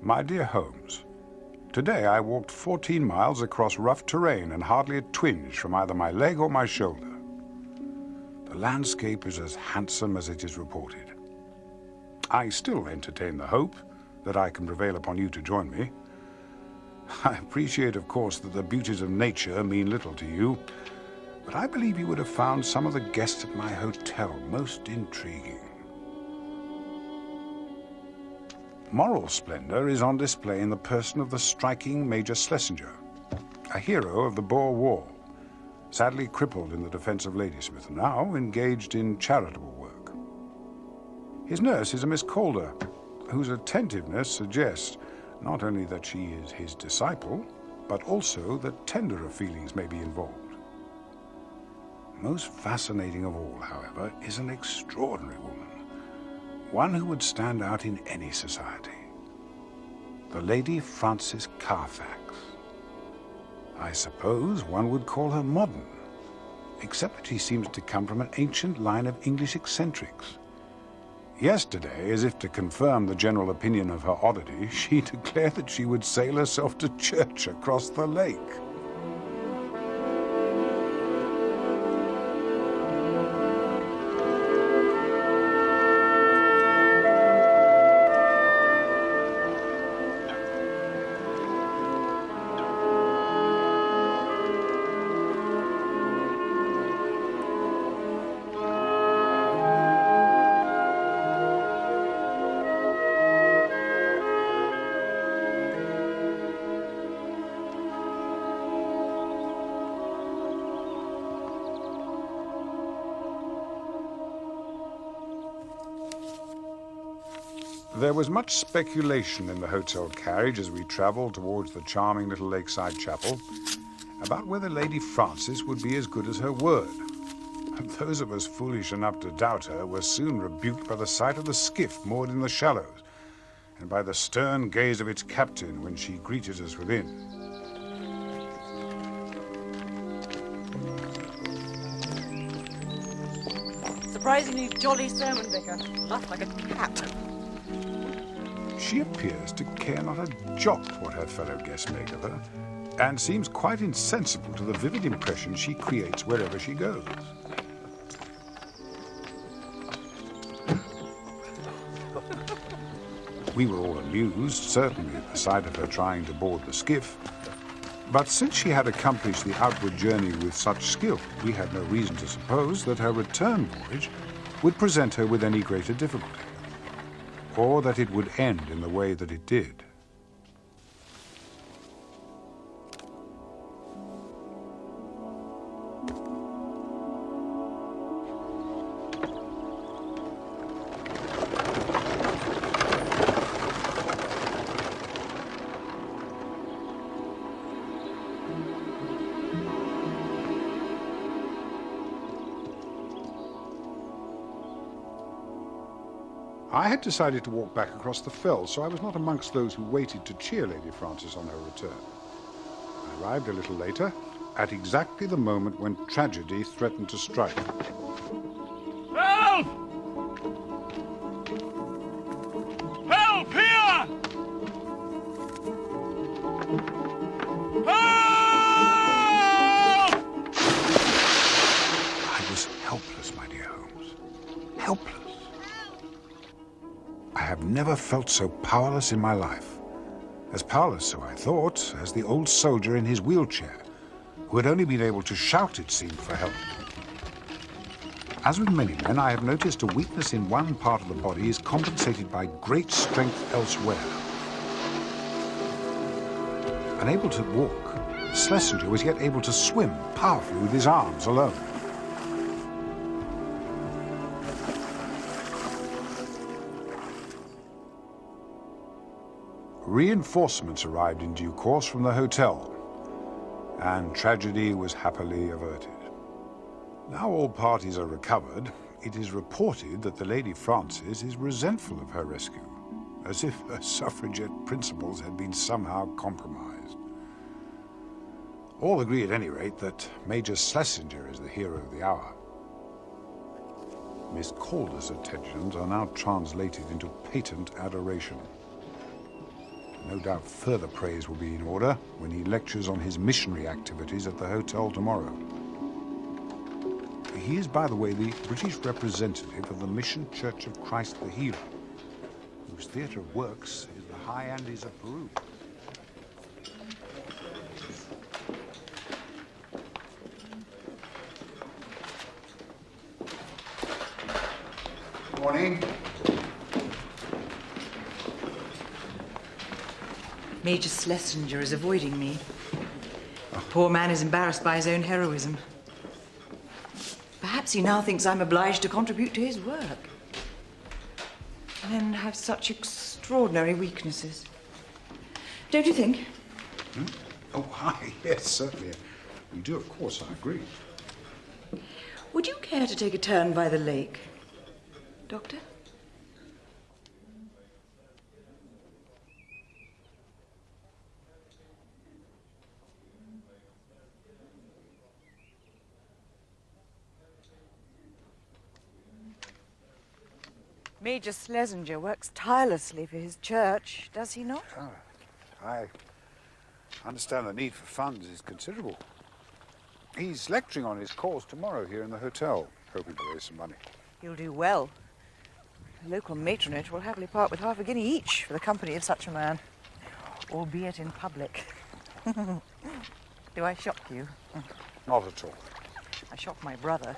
My dear Holmes, today I walked 14 miles across rough terrain and hardly a twinge from either my leg or my shoulder. The landscape is as handsome as it is reported. I still entertain the hope that I can prevail upon you to join me. I appreciate, of course, that the beauties of nature mean little to you, but I believe you would have found some of the guests at my hotel most intriguing. Moral splendor is on display in the person of the striking Major Schlesinger, a hero of the Boer War, sadly crippled in the defense of Ladysmith, now engaged in charitable work. His nurse is a Miss Calder, whose attentiveness suggests not only that she is his disciple, but also that tenderer feelings may be involved. Most fascinating of all, however, is an extraordinary woman, one who would stand out in any society. The Lady Frances Carfax. I suppose one would call her modern, except that she seems to come from an ancient line of English eccentrics. Yesterday, as if to confirm the general opinion of her oddity, she declared that she would sail herself to church across the lake. There was much speculation in the hotel carriage as we travelled towards the charming little lakeside chapel about whether Lady Frances would be as good as her word. And those of us foolish enough to doubt her were soon rebuked by the sight of the skiff moored in the shallows and by the stern gaze of its captain when she greeted us within. Surprisingly jolly sermon, Vicar. Laughed like a cat. She appears to care not a jot what her fellow guests make of her, and seems quite insensible to the vivid impression she creates wherever she goes. We were all amused, certainly, at the sight of her trying to board the skiff, but since she had accomplished the outward journey with such skill, we had no reason to suppose that her return voyage would present her with any greater difficulty, or that it would end in the way that it did. I had decided to walk back across the fell, so I was not amongst those who waited to cheer Lady Frances on her return. I arrived a little later, at exactly the moment when tragedy threatened to strike. Help! Help here! Help! I was helpless, my dear Holmes. Helpless. I have never felt so powerless in my life. As powerless, so I thought, as the old soldier in his wheelchair, who had only been able to shout, it seemed, for help. As with many men, I have noticed a weakness in one part of the body is compensated by great strength elsewhere. Unable to walk, Schlesinger was yet able to swim powerfully with his arms alone. Reinforcements arrived in due course from the hotel, and tragedy was happily averted. Now all parties are recovered, it is reported that the Lady Frances is resentful of her rescue, as if her suffragette principles had been somehow compromised. All agree at any rate that Major Schlesinger is the hero of the hour. Miss Calder's attentions are now translated into patent adoration. No doubt further praise will be in order when he lectures on his missionary activities at the hotel tomorrow. He is, by the way, the British representative of the Mission Church of Christ the Healer, whose theatre of works is the high Andes of Peru. Morning. Major Schlesinger is avoiding me. The poor man is embarrassed by his own heroism. Perhaps he now thinks I'm obliged to contribute to his work. Men have such extraordinary weaknesses. Don't you think? Hmm? Oh, hi. Yes, certainly. We do, of course, I agree. Would you care to take a turn by the lake, Doctor? Major Schlesinger works tirelessly for his church, does he not? Oh, I understand the need for funds is considerable. He's lecturing on his cause tomorrow here in the hotel, hoping to raise some money. He'll do well. The local matronage will happily part with half a guinea each for the company of such a man, albeit in public. Do I shock you? Not at all. I shock my brother.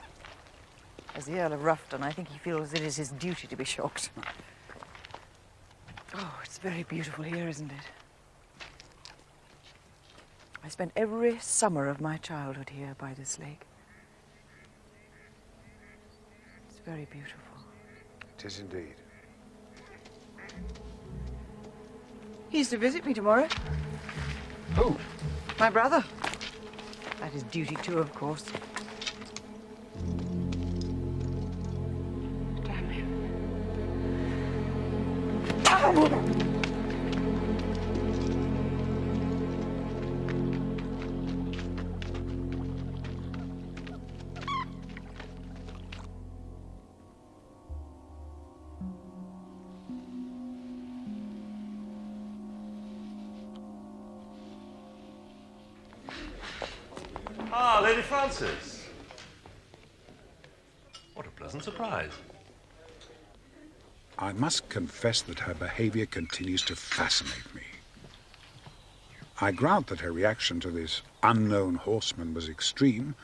As the Earl of Rufton, I think he feels it is his duty to be shocked. Oh, it's very beautiful here, isn't it? I spent every summer of my childhood here by this lake. It's very beautiful. It is indeed. He's to visit me tomorrow. Who? My brother. That is duty too, of course. Damn him. Ah, Lady Frances. What a pleasant surprise. I must confess that her behavior continues to fascinate me. I grant that her reaction to this unknown horseman was extreme,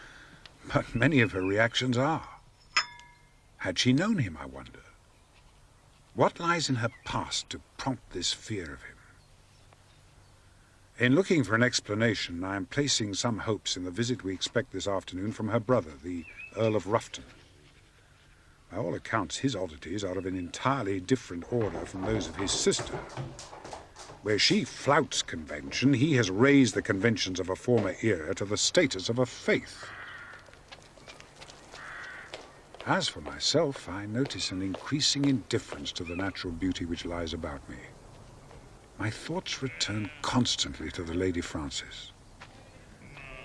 but many of her reactions are. Had she known him, I wonder? What lies in her past to prompt this fear of him? In looking for an explanation, I am placing some hopes in the visit we expect this afternoon from her brother, the Earl of Rufton. By all accounts, his oddities are of an entirely different order from those of his sister. Where she flouts convention, he has raised the conventions of a former era to the status of a faith. As for myself, I notice an increasing indifference to the natural beauty which lies about me. My thoughts return constantly to the Lady Frances.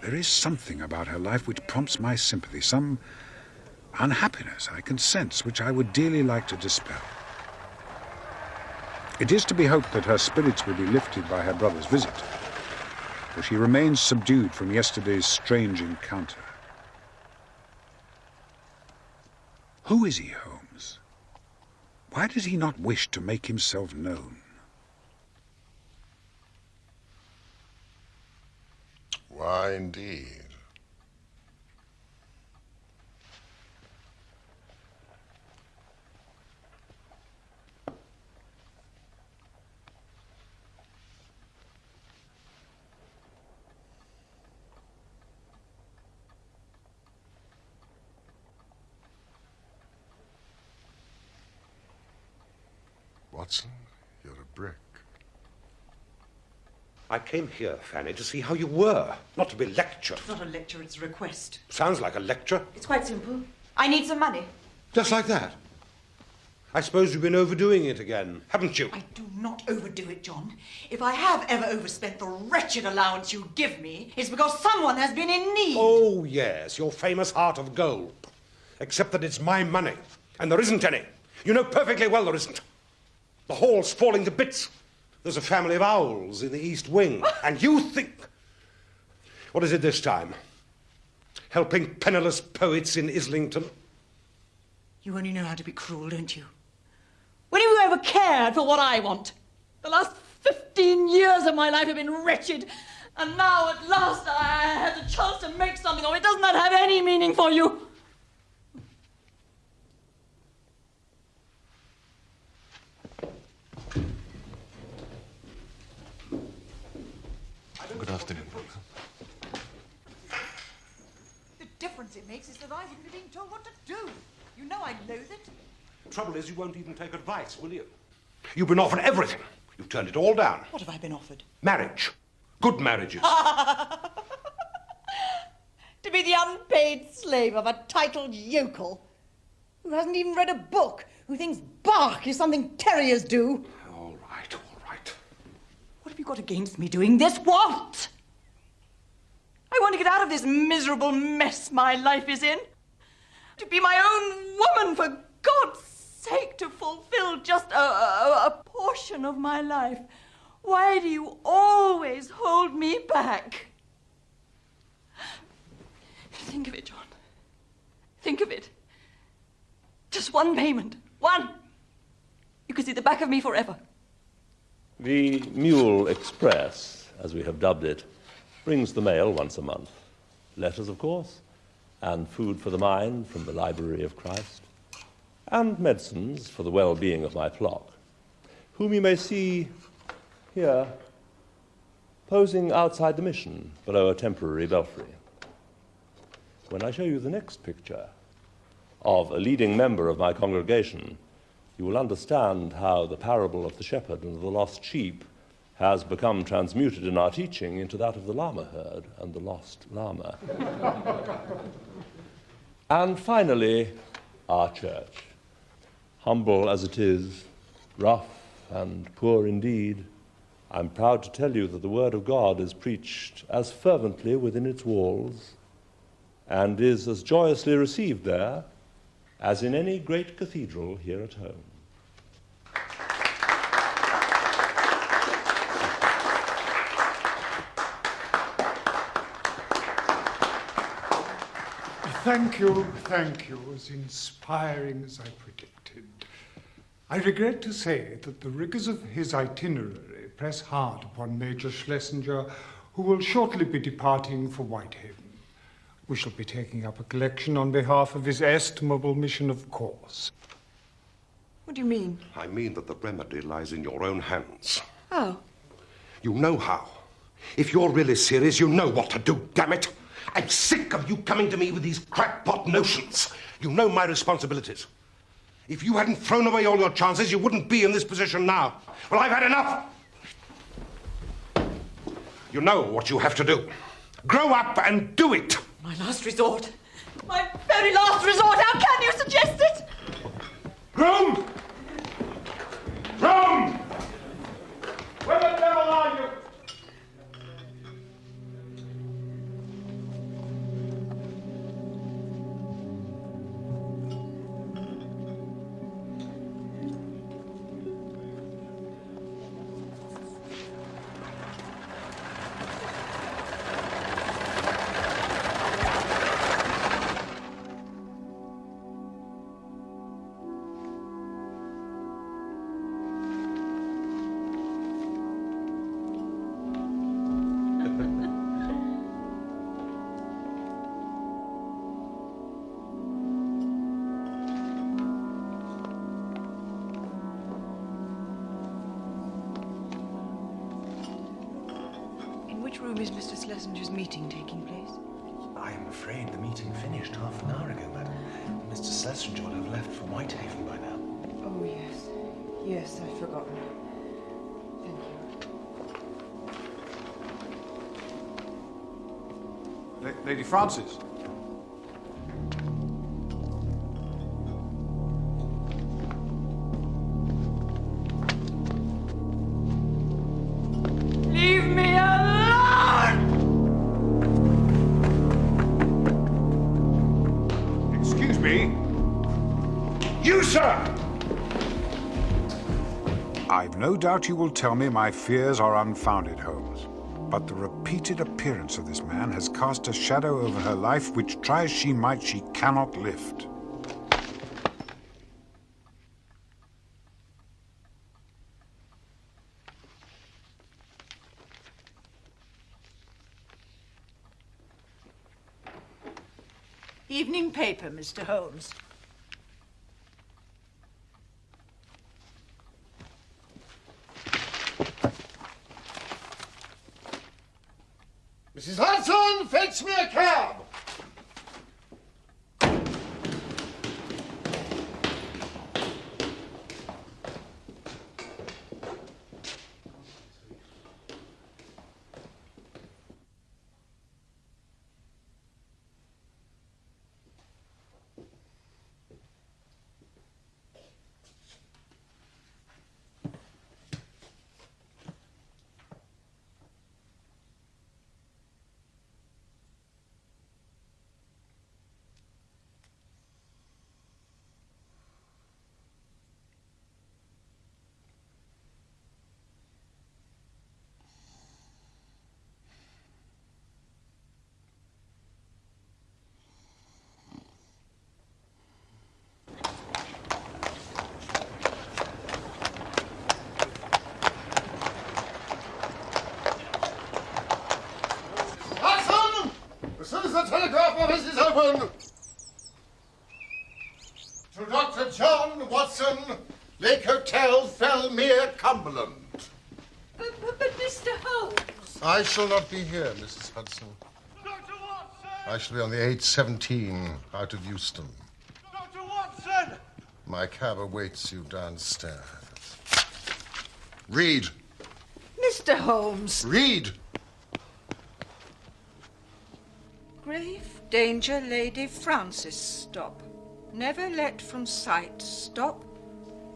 There is something about her life which prompts my sympathy, some unhappiness I can sense, which I would dearly like to dispel. It is to be hoped that her spirits will be lifted by her brother's visit, for she remains subdued from yesterday's strange encounter. Who is he, Holmes? Why does he not wish to make himself known? Why, indeed? Watson, you're a brick. I came here, Fanny, to see how you were, not to be lectured. It's not a lecture, it's a request. Sounds like a lecture. It's quite simple. I need some money. Just like that. I suppose you've been overdoing it again, haven't you? I do not overdo it, John. If I have ever overspent the wretched allowance you give me, it's because someone has been in need. Oh, yes, your famous heart of gold. Except that it's my money, and there isn't any. You know perfectly well there isn't. The hall's falling to bits. There's a family of owls in the East Wing, and you think... What is it this time? Helping penniless poets in Islington? You only know how to be cruel, don't you? When have you ever cared for what I want? The last 15 years of my life have been wretched, and now at last I have the chance to make something of it. Doesn't that have any meaning for you? Good afternoon. The difference it makes is that I haven't been being told what to do. You know I loathe it. The trouble is you won't even take advice, will you? You've been offered everything. You've turned it all down. What have I been offered? Marriage. Good marriages. To be the unpaid slave of a titled yokel who hasn't even read a book, who thinks bark is something terriers do. All right, all right. What have you got against me doing this? What? I want to get out of this miserable mess my life is in. To be my own woman, for God's sake, to fulfill just a portion of my life. Why do you always hold me back? Think of it, John. Think of it. Just one payment. One. You could see the back of me forever. The Mule Express, as we have dubbed it, brings the mail once a month. Letters, of course, and food for the mind from the library of Christ, and medicines for the well-being of my flock, whom you may see here, posing outside the mission below a temporary belfry. When I show you the next picture of a leading member of my congregation, you will understand how the parable of the shepherd and the lost sheep has become transmuted in our teaching into that of the llama herd and the lost llama. And finally, our church. Humble as it is, rough and poor indeed, I'm proud to tell you that the Word of God is preached as fervently within its walls and is as joyously received there as in any great cathedral here at home. Thank you, as inspiring as I predicted. I regret to say that the rigors of his itinerary press hard upon Major Schlesinger, who will shortly be departing for Whitehaven. We shall be taking up a collection on behalf of his estimable mission, of course. What do you mean? I mean that the remedy lies in your own hands. How? You know how. If you're really serious, you know what to do, damn it. I'm sick of you coming to me with these crackpot notions. You know my responsibilities. If you hadn't thrown away all your chances, you wouldn't be in this position now. Well, I've had enough. You know what you have to do. Grow up and do it. My last resort. My very last resort. How can you suggest it? Room! Room! Where the devil are you? room is Mr. Schlesinger's meeting taking place? I am afraid the meeting finished half an hour ago, madam. Mr. Schlesinger will have left for Whitehaven by now. Oh, yes. Yes, I'd forgotten. Thank you. Lady Frances. Leave me alone! Excuse me. You, sir! I've no doubt you will tell me my fears are unfounded, Holmes. But the repeated appearance of this man has cast a shadow over her life which, try as she might, she cannot lift. Evening paper, Mr. Holmes. Mrs. Hudson, fetch me a cab! The telegraph office is open. To Dr. John Watson, Lake Hotel, Felmere, Cumberland. But Mr. Holmes. I shall not be here, Mrs. Hudson. Dr. Watson! I shall be on the 8:17 out of Euston. Dr. Watson! My cab awaits you downstairs. Read. Mr. Holmes. Read. Grave danger, Lady Frances, stop. Never let from sight, stop.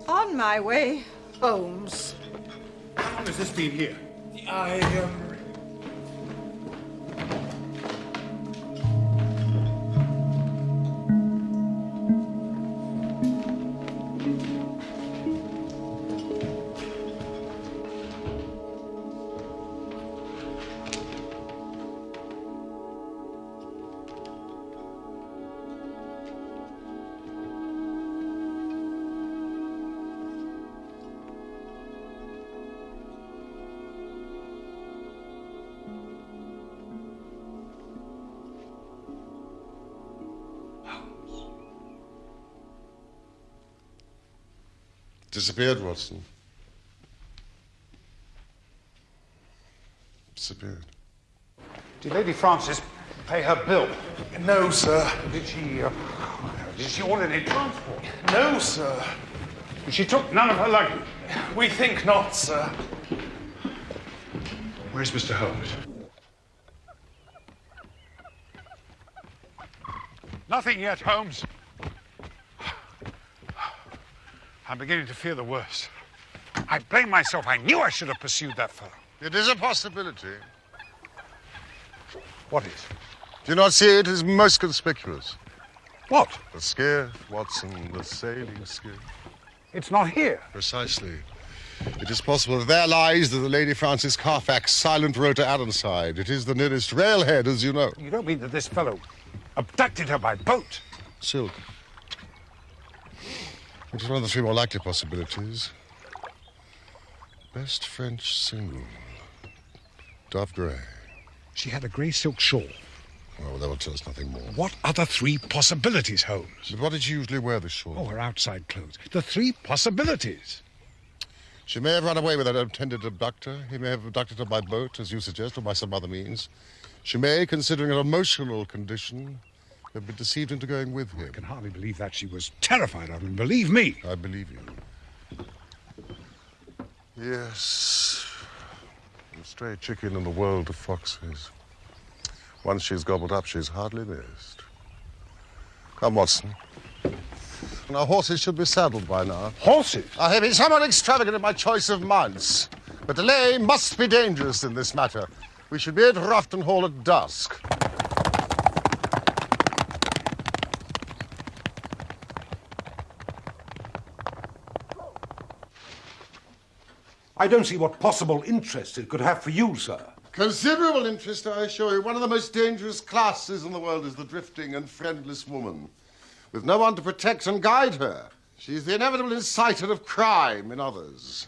On my way, Holmes. How long has this been here? Disappeared, Watson. Disappeared. Did Lady Frances pay her bill? No, sir. Did she order any transport? No, sir. She took none of her luggage? We think not, sir. Where's Mr. Holmes? Nothing yet, Holmes. I'm beginning to fear the worst. I blame myself. I knew I should have pursued that fellow. It is a possibility. What is? Do you not see it is most conspicuous? What? The skiff, Watson, the sailing skiff. It's not here. Precisely. It is possible that there lies the Lady Frances Carfax silent row to Allenside. It is the nearest railhead, as you know. You don't mean that this fellow abducted her by boat? Silk. It is one of the three more likely possibilities. Best French single. Dove grey. She had a grey silk shawl. Well, that will tell us nothing more. What other three possibilities, Holmes? But what did she usually wear, the shawl? Oh, her outside clothes. The three possibilities. She may have run away with an intended abductor. He may have abducted her by boat, as you suggest, or by some other means. She may, considering her emotional condition, have been deceived into going with him. I can hardly believe that. She was terrified of him. Believe me. I believe you. Yes. A stray chicken in the world of foxes. Once she's gobbled up, she's hardly missed. Come, Watson. Our horses should be saddled by now. Horses? I have been somewhat extravagant in my choice of mounts. But delay must be dangerous in this matter. We should be at Rafton Hall at dusk. I don't see what possible interest it could have for you, sir. Considerable interest, I assure you. One of the most dangerous classes in the world is the drifting and friendless woman, with no one to protect and guide her. She's the inevitable inciter of crime in others.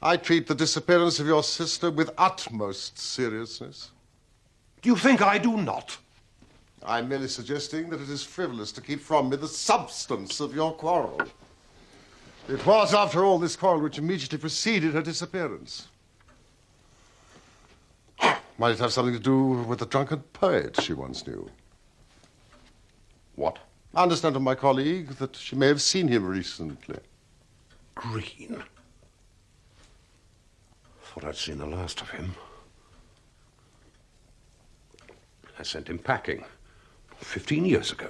I treat the disappearance of your sister with utmost seriousness. Do you think I do not? I'm merely suggesting that it is frivolous to keep from me the substance of your quarrel. It was, after all, this quarrel which immediately preceded her disappearance. Might it have something to do with the drunken poet she once knew? What? I understand from my colleague that she may have seen him recently. Green? Thought I'd seen the last of him. I sent him packing 15 years ago.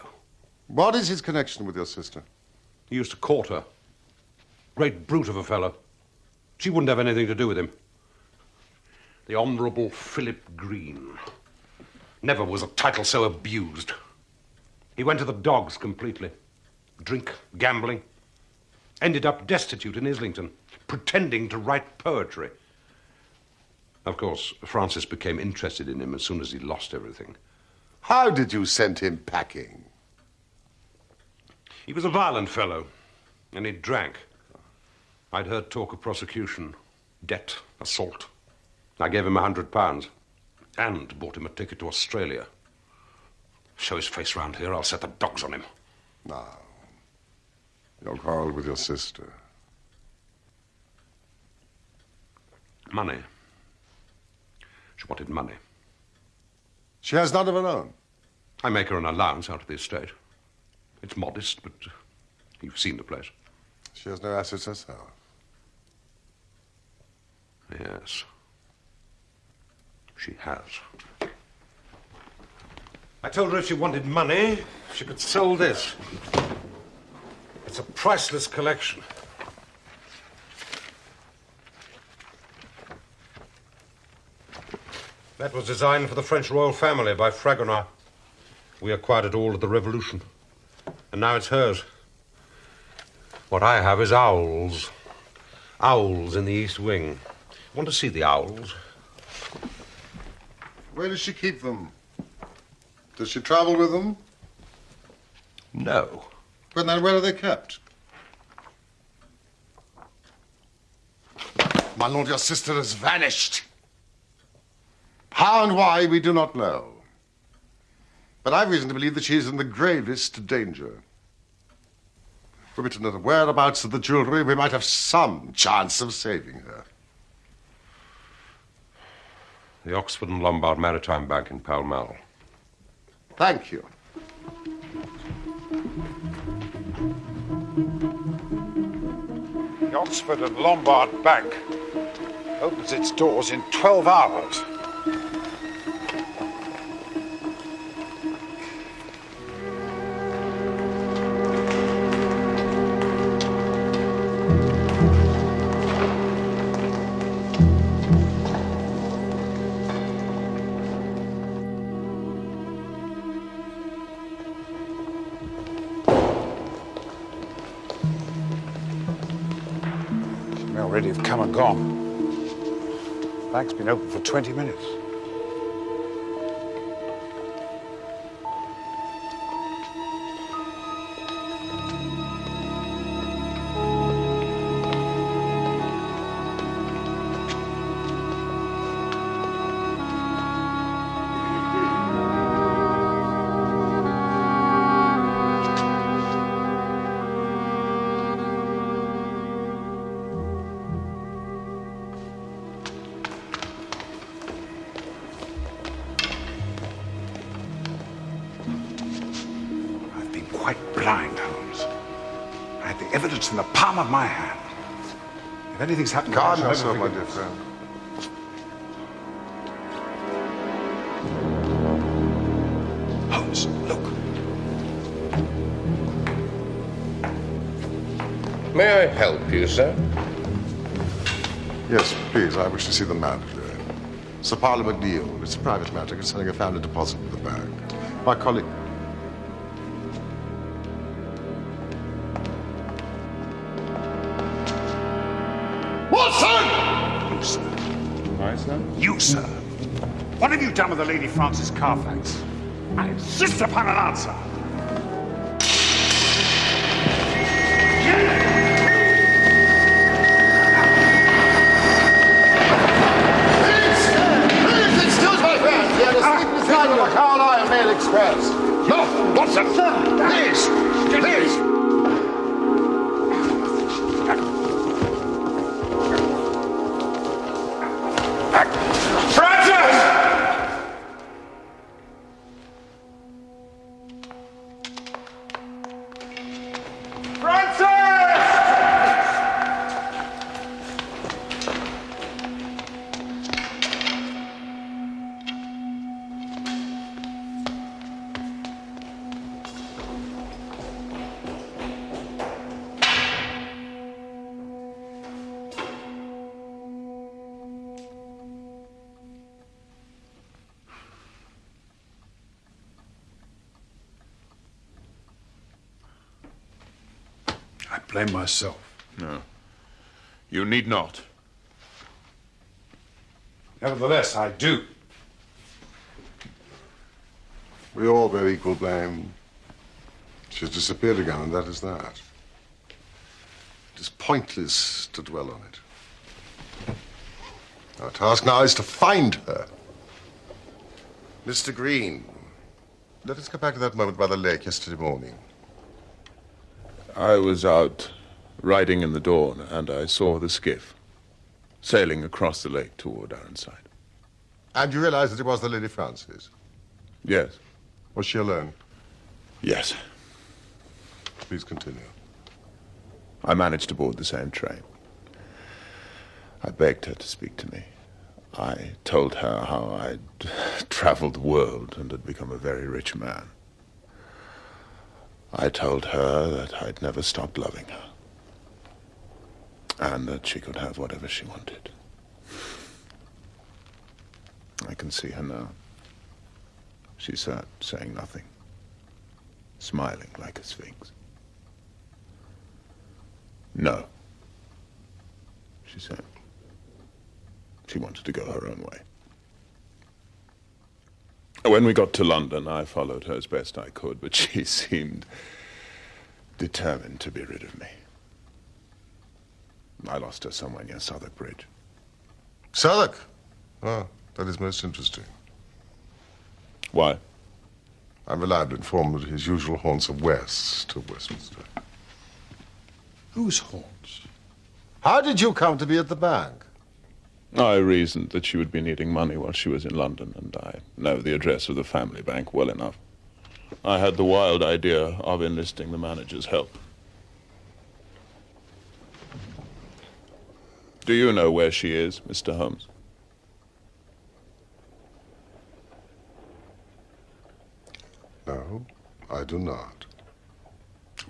What is his connection with your sister? He used to court her. Great brute of a fellow. She wouldn't have anything to do with him. The Honourable Philip Green. Never was a title so abused. He went to the dogs completely. Drink, gambling. Ended up destitute in Islington, pretending to write poetry. Of course, Francis became interested in him as soon as he lost everything. How did you send him packing? He was a violent fellow, and he drank. I'd heard talk of prosecution, debt, assault. I gave him £100 and bought him a ticket to Australia. Show his face round here, I'll set the dogs on him. Now, your quarrel with your sister. Money. She wanted money. She has none of her own. I make her an allowance out of the estate. It's modest, but you've seen the place. She has no assets herself. Yes. She has. I told her if she wanted money, she could sell this. It's a priceless collection. That was designed for the French royal family by Fragonard. We acquired it all at the Revolution. And now it's hers. What I have is owls. Owls in the East Wing. Want to see the owls? Where does she keep them? Does she travel with them? No. But then where are they kept? My lord, your sister has vanished. How and why, we do not know. But I've reason to believe that she is in the gravest danger. Were we to know the whereabouts of the jewelry, we might have some chance of saving her. The Oxford and Lombard Maritime Bank in Pall Mall. Thank you. The Oxford and Lombard Bank opens its doors in 12 hours. Already have come and gone. Bank's been open for 20 minutes. Quite blind, Holmes. I had the evidence in the palm of my hand. If anything's happened... God knows so, my dear friend. Holmes, look. May I help you, sir? Yes, please. I wish to see the manager. Sir Parliament Neil. It's a private matter concerning a family deposit with the bank. My colleague... Watson! You, sir. My son? You, sir. What have you done with the Lady Frances Carfax? I insist upon an answer. Please excuse my friend. He had a sleepless night on the Carlisle Mail Express. No, Watson! Please! Please! I blame myself. No. You need not. Nevertheless, I do. We all bear equal blame. She's disappeared again, and that is that. It is pointless to dwell on it. Our task now is to find her. Mr. Green, let us go back to that moment by the lake yesterday morning. I was out riding in the dawn, and I saw the skiff sailing across the lake toward Ironside. And you realized that it was the Lady Frances? Yes. Was she alone? Yes. Please continue. I managed to board the same train. I begged her to speak to me. I told her how I'd traveled the world and had become a very rich man. I told her that I'd never stopped loving her, and that she could have whatever she wanted. I can see her now. She sat, saying nothing, smiling like a sphinx. No, she said. She wanted to go her own way. When we got to London, I followed her as best I could, but she seemed determined to be rid of me. I lost her somewhere near Southwark Bridge. Southwark? Oh, that is most interesting. Why? I'm reliably informed that his usual haunts are west of Westminster. Whose haunts? How did you come to be at the bank? I reasoned that she would be needing money while she was in London, and I know the address of the family bank well enough. I had the wild idea of enlisting the manager's help. Do you know where she is, Mr. Holmes? No, I do not.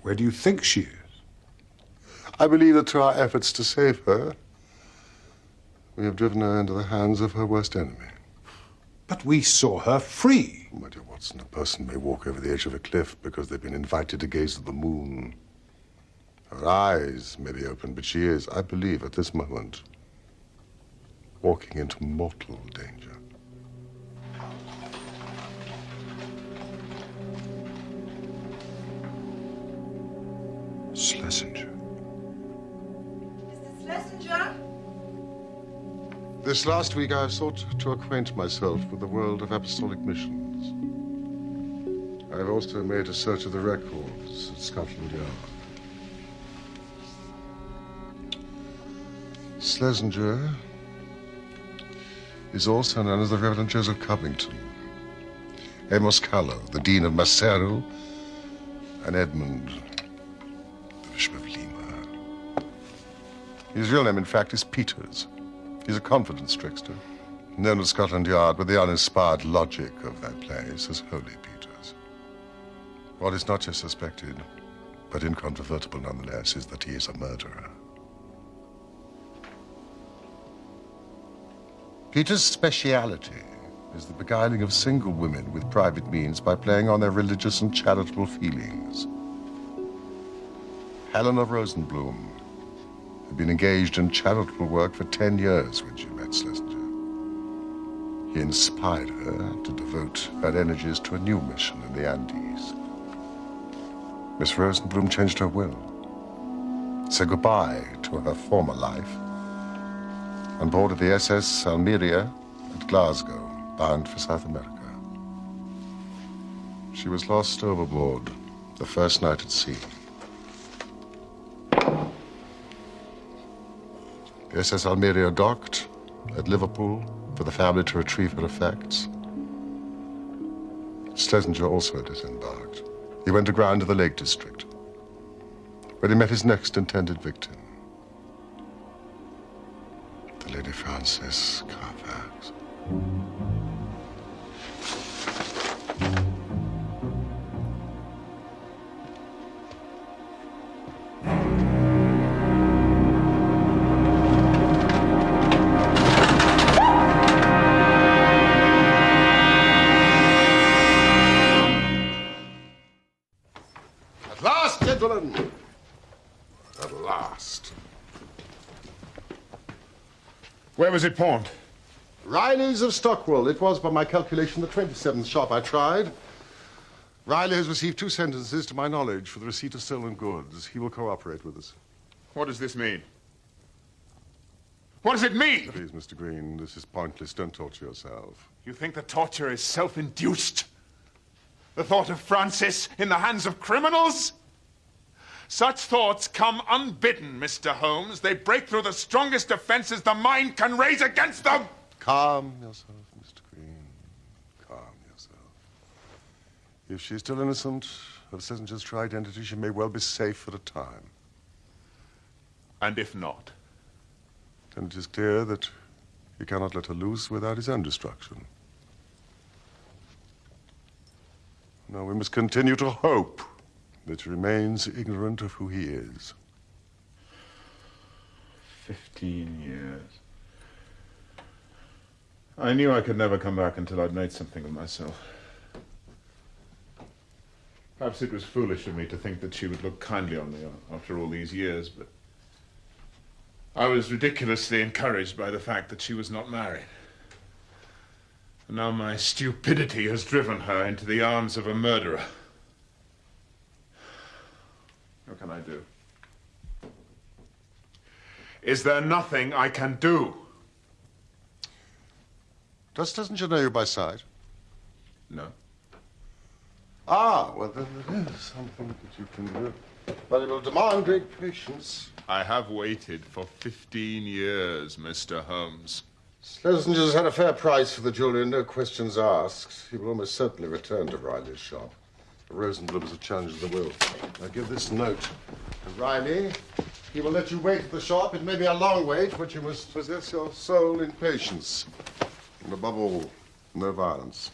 Where do you think she is? I believe that through our efforts to save her, we have driven her into the hands of her worst enemy. But we saw her free. My dear Watson, a person may walk over the edge of a cliff because they've been invited to gaze at the moon. Her eyes may be open, but she is, I believe, at this moment, walking into mortal danger. Schlesinger. Mr. Schlesinger? This last week I have sought to acquaint myself with the world of apostolic missions. I have also made a search of the records at Scotland Yard. Schlesinger is also known as the Reverend Joseph Covington, Amos Callow, the Dean of Maseru, and Edmund, the Bishop of Lima. His real name, in fact, is Peters. He's a confidence trickster, known at Scotland Yard with the uninspired logic of that place as Holy Peters. What is not just suspected, but incontrovertible nonetheless, is that he is a murderer. Peter's speciality is the beguiling of single women with private means by playing on their religious and charitable feelings. Helena Rosenblum, had been engaged in charitable work for 10 years when she met Schlesinger. He inspired her to devote her energies to a new mission in the Andes. Miss Rosenblum changed her will, said goodbye to her former life, and boarded the SS Almeria at Glasgow, bound for South America. She was lost overboard the first night at sea. The SS Almeria docked at Liverpool for the family to retrieve her effects. Schlesinger also disembarked. He went aground to the Lake District, where he met his next intended victim, the Lady Frances Carfax. Gentlemen, at last. Where was it pawned? Riley's of Stockwell. It was, by my calculation, the 27th shop I tried. Riley has received 2 sentences, to my knowledge, for the receipt of stolen goods. He will cooperate with us. What does this mean? What does it mean? Please, Mr. Green, this is pointless. Don't torture yourself. You think the torture is self-induced? The thought of Francis in the hands of criminals? Such thoughts come unbidden, Mr. Holmes. They break through the strongest defenses the mind can raise against them. Calm yourself, Mr. Green. Calm yourself. If she's still innocent of Schlesinger's true identity, she may well be safe for a time. And if not? Then it is clear that he cannot let her loose without his own destruction. Now we must continue to hope that he remains ignorant of who he is. 15 years. I knew I could never come back until I'd made something of myself. Perhaps it was foolish of me to think that she would look kindly on me after all these years, but I was ridiculously encouraged by the fact that she was not married. And now my stupidity has driven her into the arms of a murderer. What can I do? Is there nothing I can do? Doesn't you know you by sight? No. Ah, well, then there is something that you can do. But it will demand great patience. I have waited for 15 years, Mr. Holmes. Schlesinger's had a fair price for the jewelry, no questions asked. He will almost certainly return to Riley's shop. The Rosenblums have challenged the will. Now give this note to Riley. He will let you wait at the shop. It may be a long wait, but you must possess your soul in patience. And above all, no violence.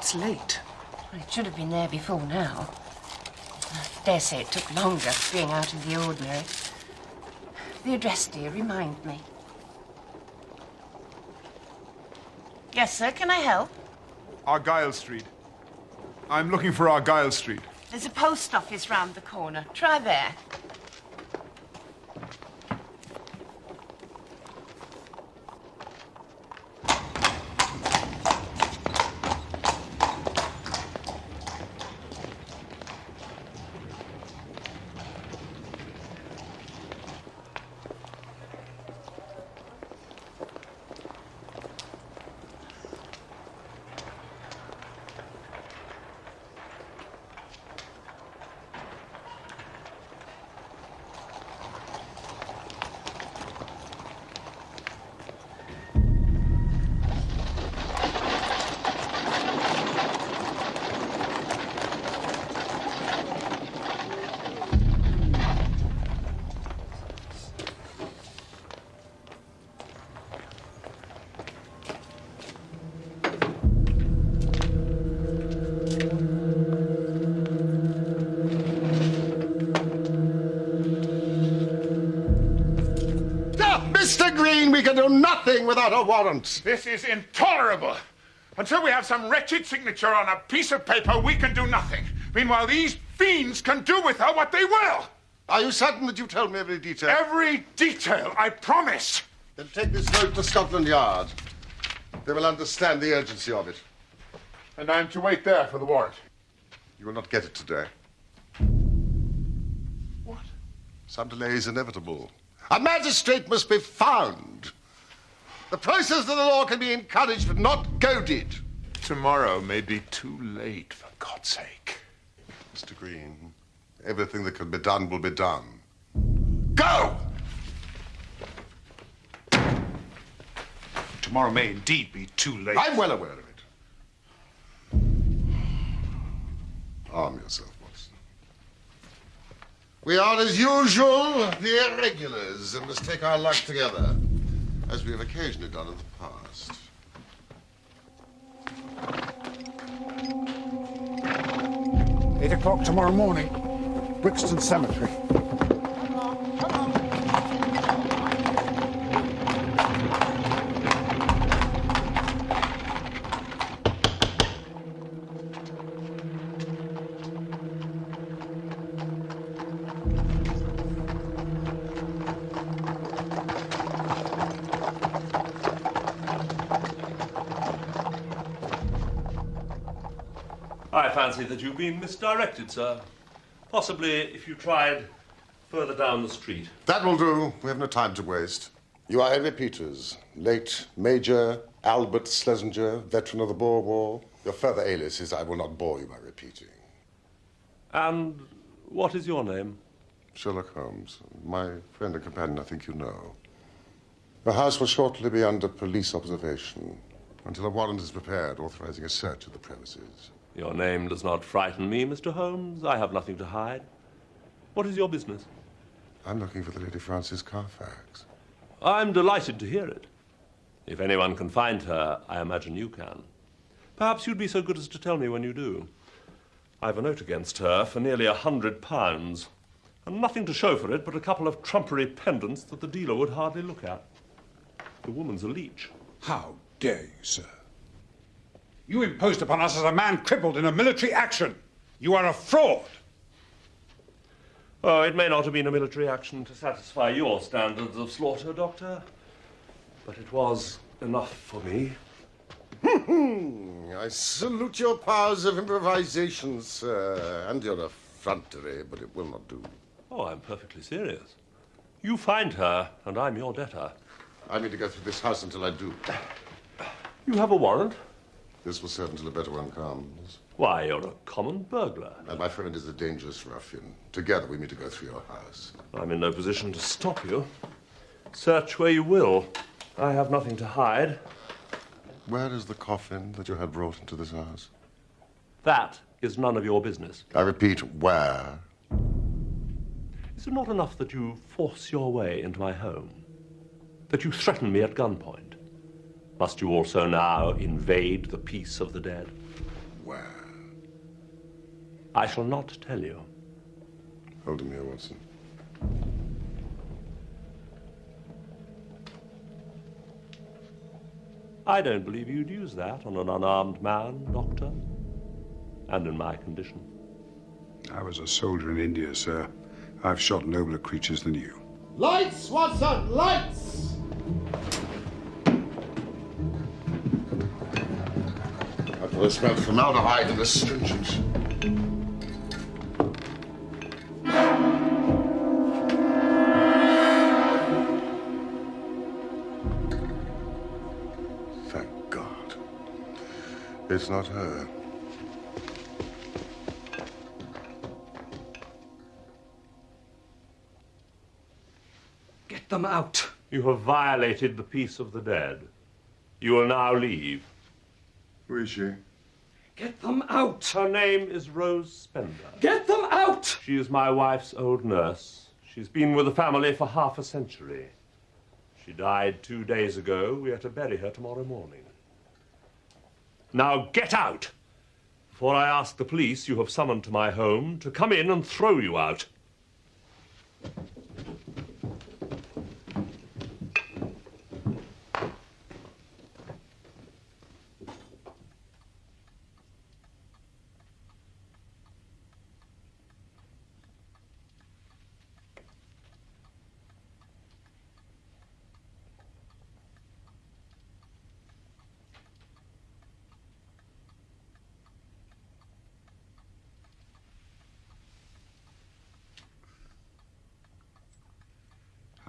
It's late. Well, it should have been there before now. I dare say it took longer, being out of the ordinary. The address, dear, remind me. Yes, sir, can I help? Argyle Street. I'm looking for Argyle Street. There's a post office round the corner. Try there. can do nothing without a warrant. This is intolerable. Until we have some wretched signature on a piece of paper, we can do nothing. Meanwhile, these fiends can do with her what they will. Are you certain that you told me every detail? Every detail, I promise. Then take this note to Scotland Yard. They will understand the urgency of it. And I'm to wait there for the warrant. You will not get it today. What? Some delay is inevitable. A magistrate must be found. The process of the law can be encouraged but not goaded. Tomorrow may be too late, for God's sake. Mr. Green, everything that can be done will be done. Go! Tomorrow may indeed be too late. I'm well aware of it. Arm yourself, Watson. We are, as usual, the irregulars and must take our luck together, as we have occasionally done in the past. 8 o'clock tomorrow morning, Brixton Cemetery. I fancy that you've been misdirected, sir. Possibly if you tried further down the street. That will do. We have no time to waste. You are Henry Peters, late Major Albert Schlesinger, veteran of the Boer War. Your further aliases I will not bore you by repeating. And what is your name? Sherlock Holmes. My friend and companion, I think you know. The house will shortly be under police observation until a warrant is prepared authorizing a search of the premises. Your name does not frighten me, Mr. Holmes. I have nothing to hide. What is your business? I'm looking for the Lady Frances Carfax. I'm delighted to hear it. If anyone can find her, I imagine you can. Perhaps you'd be so good as to tell me when you do. I've a note against her for nearly £100, and nothing to show for it but a couple of trumpery pendants that the dealer would hardly look at. The woman's a leech. How dare you, sir? You imposed upon us as a man crippled in a military action. You are a fraud. Oh, it may not have been a military action to satisfy your standards of slaughter, Doctor, but it was enough for me. I salute your powers of improvisation, sir, and your effrontery, but it will not do. Oh, I'm perfectly serious. You find her, and I'm your debtor. I mean to go through this house until I do. You have a warrant? This will serve until a better one comes. Why, you're a common burglar. And my friend is a dangerous ruffian. Together we mean to go through your house. I'm in no position to stop you. Search where you will. I have nothing to hide. Where is the coffin that you had brought into this house? That is none of your business. I repeat, where? Is it not enough that you force your way into my home? That you threaten me at gunpoint? Must you also now invade the peace of the dead? Where? I shall not tell you. Hold him here, Watson. I don't believe you'd use that on an unarmed man, Doctor. And in my condition. I was a soldier in India, sir. I've shot nobler creatures than you. Lights, Watson, lights! I smell formaldehyde and astringent. Thank God. It's not her. Get them out. You have violated the peace of the dead. You will now leave. Who is she? Get them out. Her name is Rose Spender. Get them out! She is my wife's old nurse. She's been with the family for half a century. She died 2 days ago. We are to bury her tomorrow morning. Now get out, before I ask the police you have summoned to my home to come in and throw you out.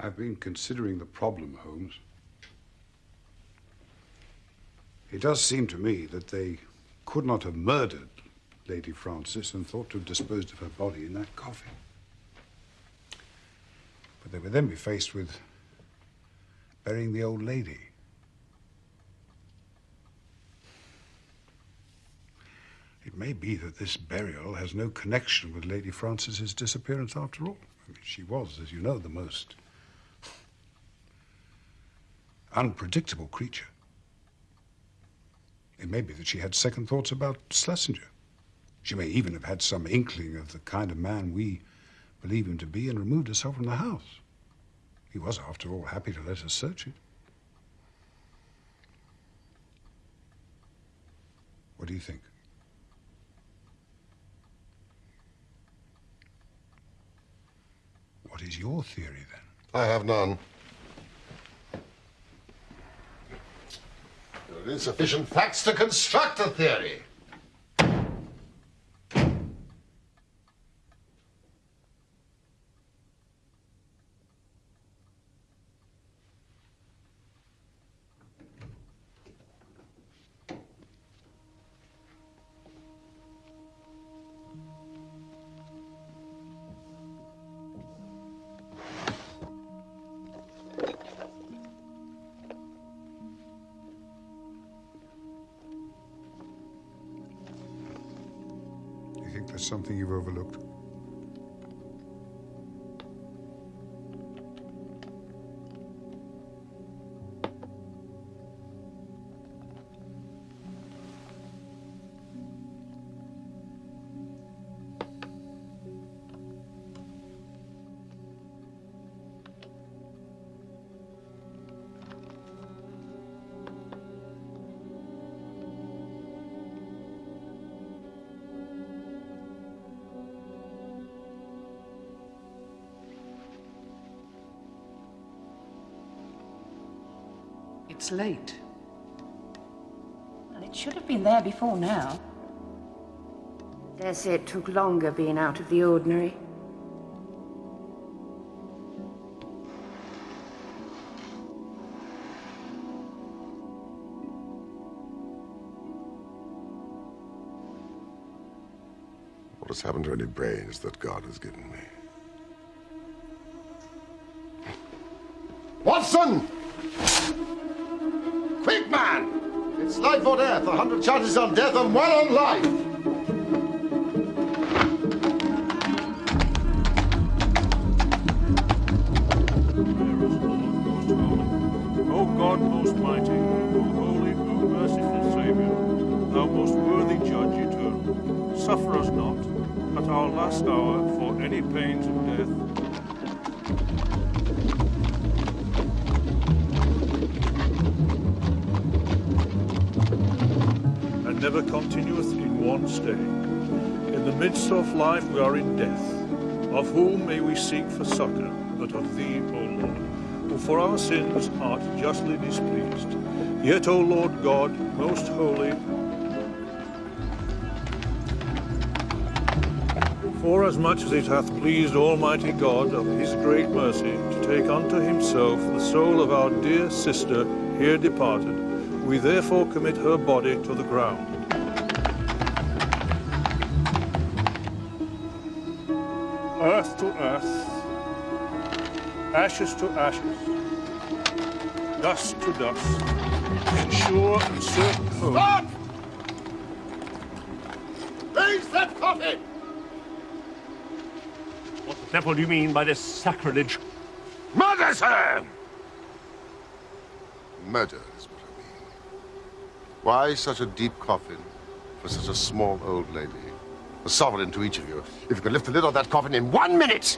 I've been considering the problem, Holmes. It does seem to me that they could not have murdered Lady Frances and thought to have disposed of her body in that coffin. But they would then be faced with burying the old lady. It may be that this burial has no connection with Lady Frances's disappearance after all. I mean, she was, as you know, the most unpredictable creature. It may be that she had second thoughts about Schlesinger. She may even have had some inkling of the kind of man we believe him to be and removed herself from the house. He was, after all, happy to let us search it. What do you think? What is your theory, then? I have none. There are insufficient facts to construct a theory. There's something you've overlooked. It's late. Well, it should have been there before now. Dare say it took longer being out of the ordinary. What has happened to any brains that God has given me? Watson! Quick, man! It's life or death. 100 chances on death and 1 on life. O God most mighty, O holy, O merciful Saviour, thou most worthy Judge eternal, suffer us not, at our last hour, for any pains of death, and never continueth in one stay. In the midst of life we are in death. Of whom may we seek for succor, but of thee, O Lord, who for our sins art justly displeased. Yet, O Lord God, most holy, forasmuch as it hath pleased Almighty God of his great mercy to take unto himself the soul of our dear sister here departed, we therefore commit her body to the ground. Earth to earth, ashes to ashes, dust to dust, and sure and certain hope. Stop! Raise that coffin! What the devil do you mean by this sacrilege? Murder, sir! Murder is what I mean. Why such a deep coffin for such a small old lady? A sovereign to each of you. If you can lift the lid on that coffin in 1 minute!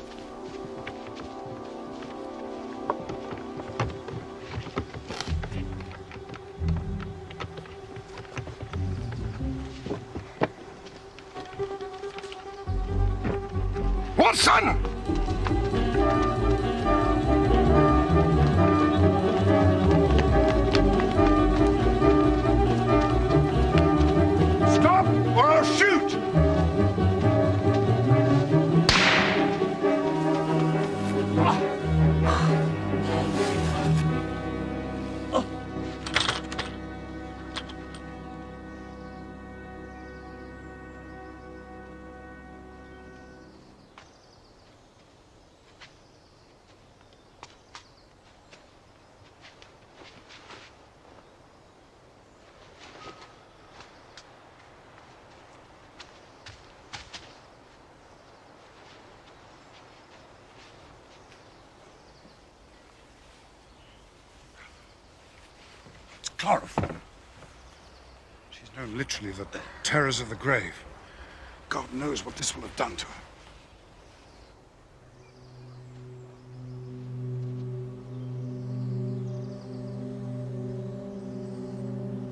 Watson! Stop or I'll shoot! Chloroform. She's known literally the terrors of the grave. God knows what this will have done to her.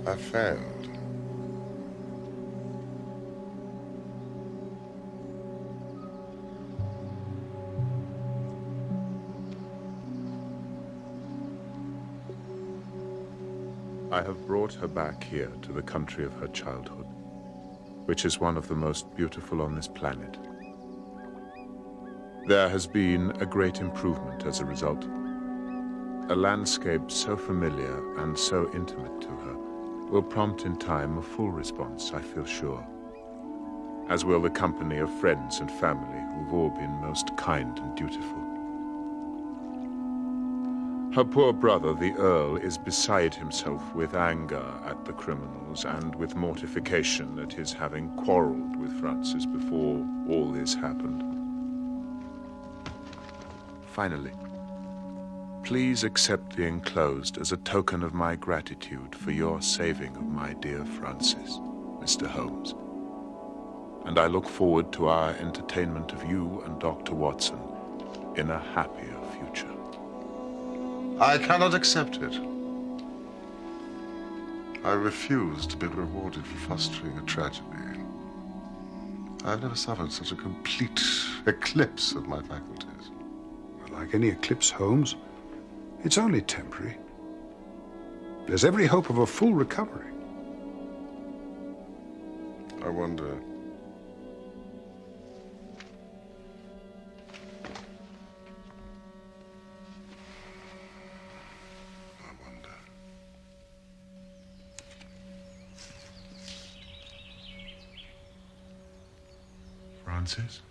I failed. I have brought her back here to the country of her childhood, which is one of the most beautiful on this planet. There has been a great improvement as a result. A landscape so familiar and so intimate to her will prompt in time a full response, I feel sure, as will the company of friends and family who've all been most kind and dutiful. Her poor brother, the Earl, is beside himself with anger at the criminals and with mortification at his having quarreled with Francis before all this happened. Finally, please accept the enclosed as a token of my gratitude for your saving of my dear Francis, Mr. Holmes. And I look forward to our entertainment of you and Dr. Watson in a happier future. I cannot accept it. I refuse to be rewarded for fostering a tragedy. I've never suffered such a complete eclipse of my faculties. Well, like any eclipse, Holmes, it's only temporary. There's every hope of a full recovery. I wonder... Francis?